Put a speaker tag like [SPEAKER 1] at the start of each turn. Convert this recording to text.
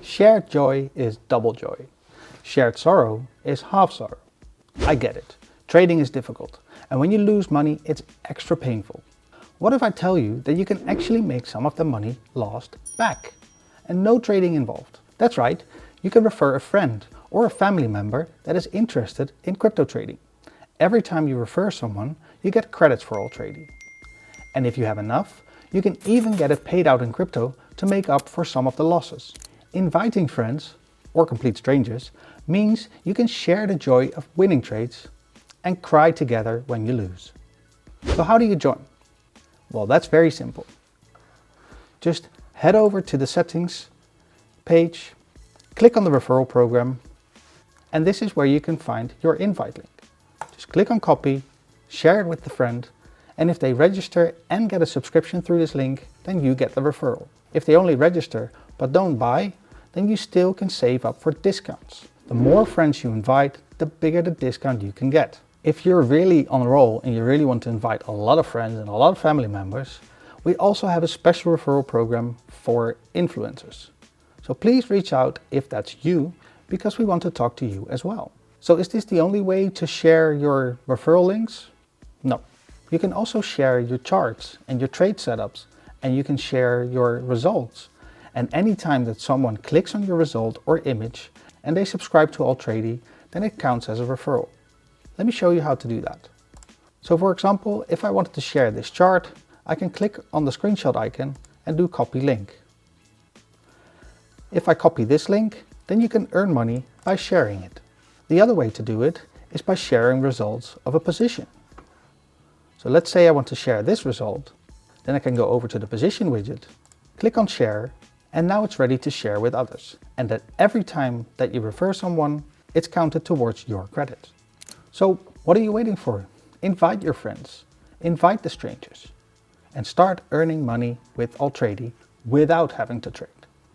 [SPEAKER 1] Shared joy is double joy. Shared sorrow is half sorrow. I get it. Trading is difficult, and when you lose money, it's extra painful. What if I tell you that you can actually make some of the money lost back, and no trading involved? That's right, you can refer a friend or a family member that is interested in crypto trading. Every time you refer someone, you get credits for Altrady. And if you have enough, you can even get it paid out in crypto to make up for some of the losses. Inviting friends, or complete strangers, means you can share the joy of winning trades and cry together when you lose. So how do you join? Well, that's very simple. Just head over to the settings page, click on the referral program, and this is where you can find your invite link. Just click on copy, share it with the friend, and if they register and get a subscription through this link, then you get the referral. If they only register but don't buy, then you still can save up for discounts. The more friends you invite, the bigger the discount you can get. If you're really on a roll and you really want to invite a lot of friends and a lot of family members, we also have a special referral program for influencers. So please reach out if that's you, because we want to talk to you as well. So is this the only way to share your referral links? No. You can also share your charts and your trade setups, and you can share your results. And anytime that someone clicks on your result or image and they subscribe to Altrady, then it counts as a referral. Let me show you how to do that. So for example, if I wanted to share this chart, I can click on the screenshot icon and do copy link. If I copy this link, then you can earn money by sharing it. The other way to do it is by sharing results of a position. So let's say I want to share this result, then I can go over to the position widget, click on share, and now it's ready to share with others. And that every time that you refer someone, it's counted towards your credit. So what are you waiting for? Invite your friends, invite the strangers, and start earning money with Altrady without having to trade.